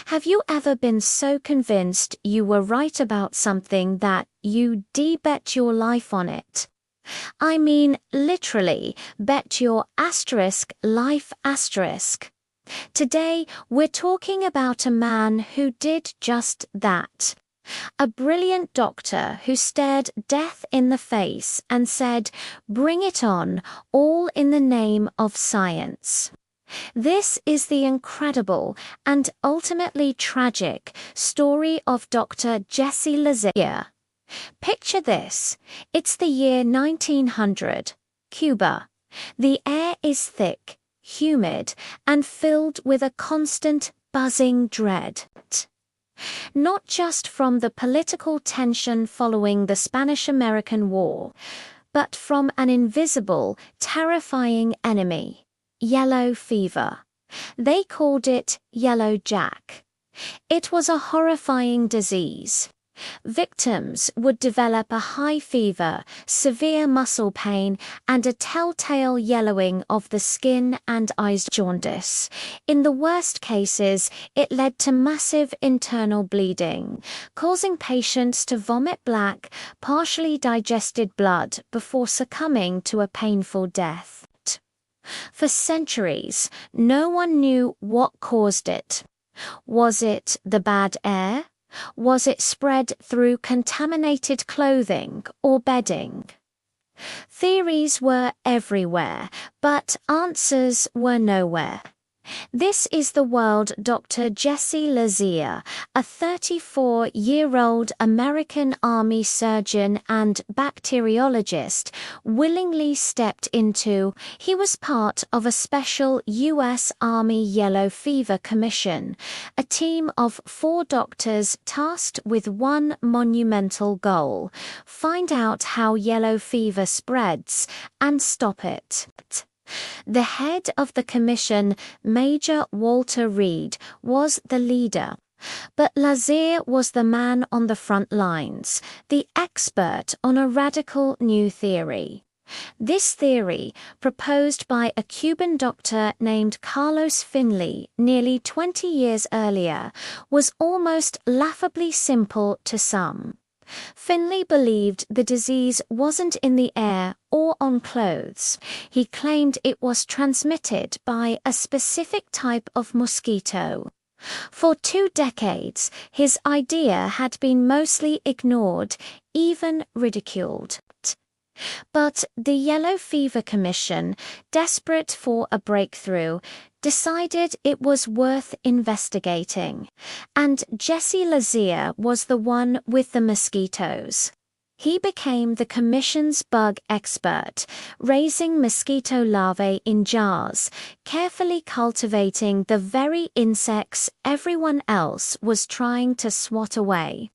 Have you ever been so convinced you were right about something that you bet your life on it? I mean, literally, bet your life. Today, we're talking about a man who did just that. A brilliant doctor who stared death in the face and said, "Bring it on, all in the name of science." This is the incredible and ultimately tragic story of Dr. Jesse Lazear. Picture this. It's the year 1900, Cuba. The air is thick, humid, and filled with a constant, buzzing dread. Not just from the political tension following the Spanish-American War, but from an invisible, terrifying enemy. Yellow fever. They called it Yellow Jack. It was a horrifying disease. Victims would develop a high fever, severe muscle pain, and a telltale yellowing of the skin and eyes, jaundice. In the worst cases, it led to massive internal bleeding, causing patients to vomit black, partially digested blood before succumbing to a painful death. For centuries, no one knew what caused it. Was it the bad air? Was it spread through contaminated clothing or bedding? Theories were everywhere, but answers were nowhere. This is the world Dr. Jesse Lazear, a 34-year-old American Army surgeon and bacteriologist, willingly stepped into. He was part of a special U.S. Army Yellow Fever Commission, a team of 4 doctors tasked with one monumental goal: find out how yellow fever spreads and stop it. The head of the commission, Major Walter Reed, was the leader. But Lazear was the man on the front lines, the expert on a radical new theory. This theory, proposed by a Cuban doctor named Carlos Finley nearly 20 years earlier, was almost laughably simple to some. Finley believed the disease wasn't in the air or on clothes. He claimed it was transmitted by a specific type of mosquito. For 2 decades, his idea had been mostly ignored, even ridiculed. But the Yellow Fever Commission, desperate for a breakthrough, decided it was worth investigating. And Jesse Lazear was the one with the mosquitoes. He became the commission's bug expert, raising mosquito larvae in jars, carefully cultivating the very insects everyone else was trying to swat away.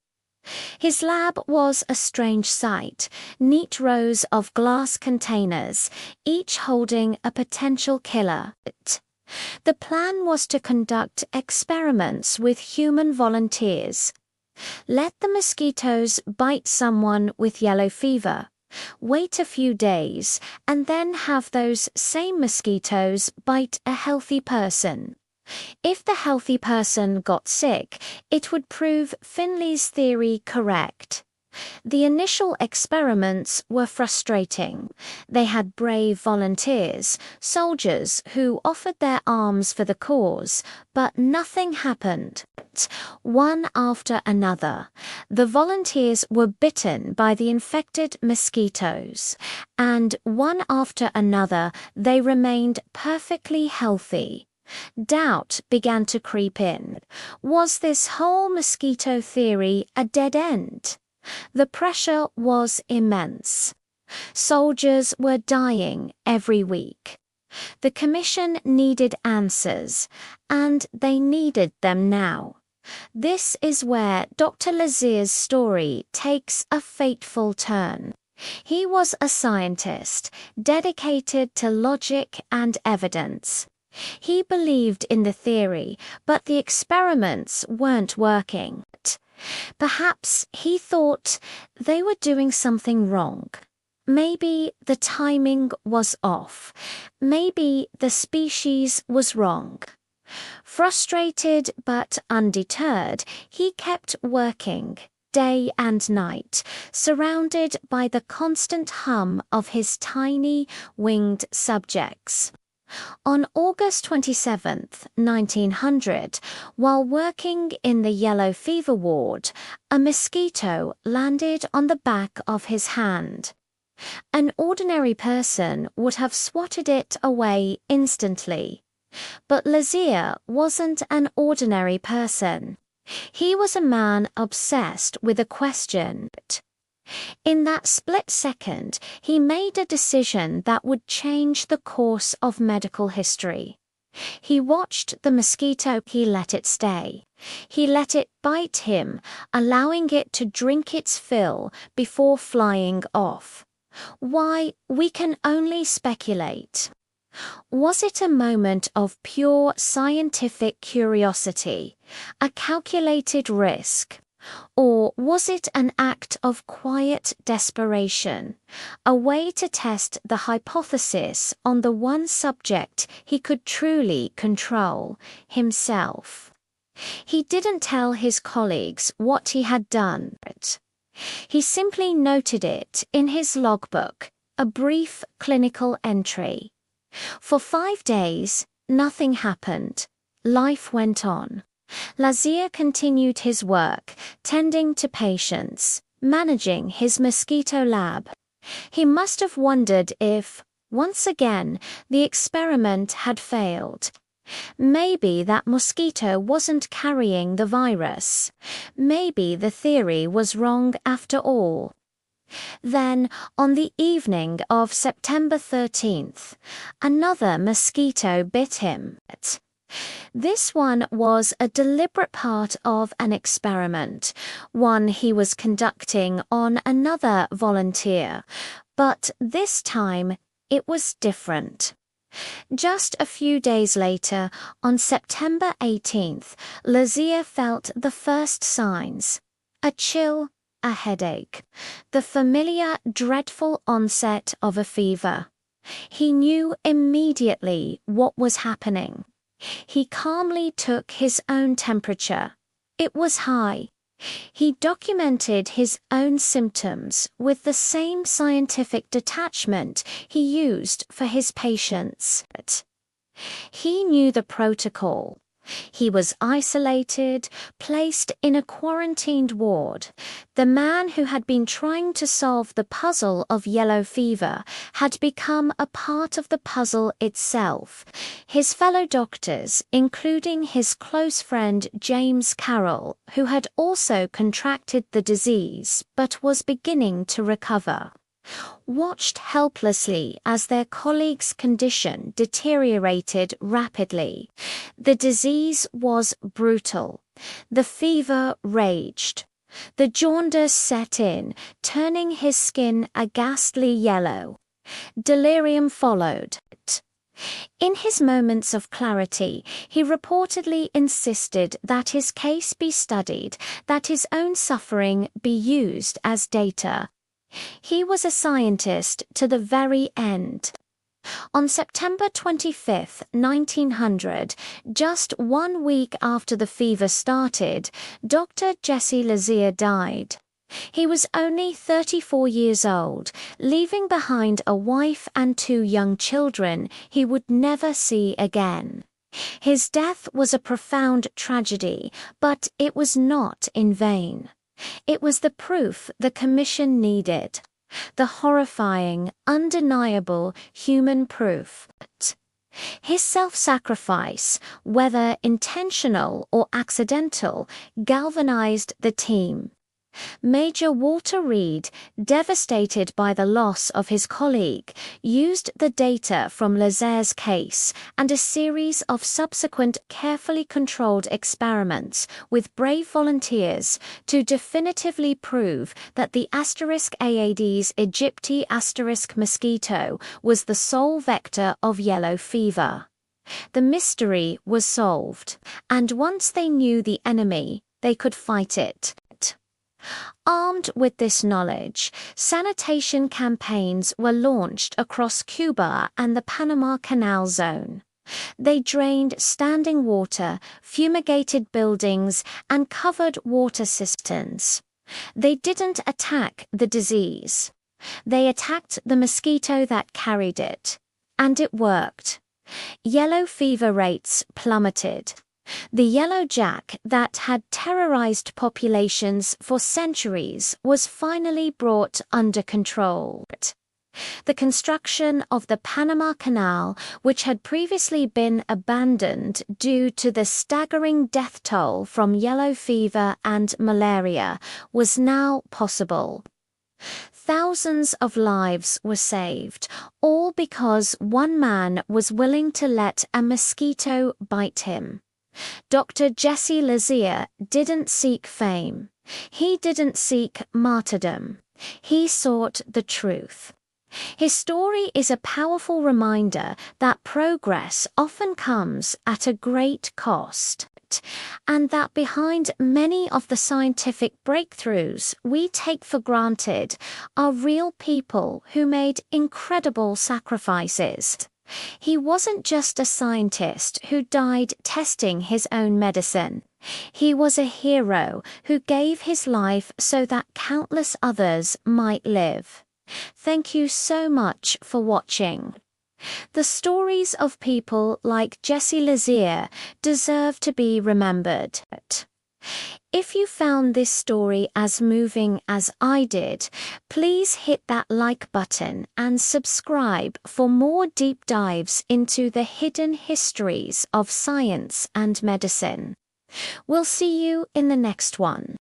His lab was a strange sight, neat rows of glass containers, each holding a potential killer. The plan was to conduct experiments with human volunteers. Let the mosquitoes bite someone with yellow fever, wait a few days, and then have those same mosquitoes bite a healthy person. If the healthy person got sick, it would prove Finley's theory correct. The initial experiments were frustrating. They had brave volunteers, soldiers who offered their arms for the cause, but nothing happened. One after another, the volunteers were bitten by the infected mosquitoes, and one after another they remained perfectly healthy. Doubt began to creep in. Was this whole mosquito theory a dead end? The pressure was immense. Soldiers were dying every week. The commission needed answers, and they needed them now. This is where Dr. Lazear's story takes a fateful turn. He was a scientist, dedicated to logic and evidence. He believed in the theory, but the experiments weren't working. Perhaps he thought they were doing something wrong. Maybe the timing was off. Maybe the species was wrong. Frustrated but undeterred, he kept working, day and night, surrounded by the constant hum of his tiny, winged subjects. On August 27, 1900, while working in the yellow fever ward, a mosquito landed on the back of his hand. An ordinary person would have swatted it away instantly. But Lazear wasn't an ordinary person. He was a man obsessed with a question. In that split second, he made a decision that would change the course of medical history. He watched the mosquito, he let it stay. He let it bite him, allowing it to drink its fill before flying off. Why, we can only speculate. Was it a moment of pure scientific curiosity, a calculated risk? Or was it an act of quiet desperation, a way to test the hypothesis on the one subject he could truly control, himself? He didn't tell his colleagues what he had done. He simply noted it in his logbook, a brief clinical entry. For 5 days, nothing happened. Life went on. Lazear continued his work, tending to patients, managing his mosquito lab. He must have wondered if, once again, the experiment had failed. Maybe that mosquito wasn't carrying the virus. Maybe the theory was wrong after all. Then, on the evening of September 13th, another mosquito bit him. This one was a deliberate part of an experiment, one he was conducting on another volunteer, but this time it was different. Just a few days later, on September 18th, Lazear felt the first signs: a chill, a headache, the familiar, dreadful onset of a fever. He knew immediately what was happening. He calmly took his own temperature. It was high. He documented his own symptoms with the same scientific detachment he used for his patients. He knew the protocol. He was isolated, placed in a quarantined ward. The man who had been trying to solve the puzzle of yellow fever had become a part of the puzzle itself. His fellow doctors, including his close friend James Carroll, who had also contracted the disease but was beginning to recover, watched helplessly as their colleague's condition deteriorated rapidly. The disease was brutal. The fever raged. The jaundice set in, turning his skin a ghastly yellow. Delirium followed. In his moments of clarity, he reportedly insisted that his case be studied, that his own suffering be used as data. He was a scientist to the very end. On September 25, 1900, just 1 week after the fever started, Dr. Jesse Lazear died. He was only 34 years old, leaving behind a wife and 2 young children he would never see again. His death was a profound tragedy, but it was not in vain. It was the proof the Commission needed. The horrifying, undeniable human proof. His self-sacrifice, whether intentional or accidental, galvanized the team. Major Walter Reed, devastated by the loss of his colleague, used the data from Lazear's case and a series of subsequent carefully controlled experiments with brave volunteers to definitively prove that the *Aedes aegypti* mosquito was the sole vector of yellow fever. The mystery was solved, and once they knew the enemy, they could fight it. Armed with this knowledge, sanitation campaigns were launched across Cuba and the Panama Canal Zone. They drained standing water, fumigated buildings, and covered water cisterns. They didn't attack the disease. They attacked the mosquito that carried it. And it worked. Yellow fever rates plummeted. The yellow jack that had terrorized populations for centuries was finally brought under control. The construction of the Panama Canal, which had previously been abandoned due to the staggering death toll from yellow fever and malaria, was now possible. Thousands of lives were saved, all because one man was willing to let a mosquito bite him. Dr. Jesse Lazear didn't seek fame. He didn't seek martyrdom. He sought the truth. His story is a powerful reminder that progress often comes at a great cost, and that behind many of the scientific breakthroughs we take for granted are real people who made incredible sacrifices. He wasn't just a scientist who died testing his own medicine. He was a hero who gave his life so that countless others might live. Thank you so much for watching. The stories of people like Jesse Lazear deserve to be remembered. If you found this story as moving as I did, please hit that like button and subscribe for more deep dives into the hidden histories of science and medicine. We'll see you in the next one.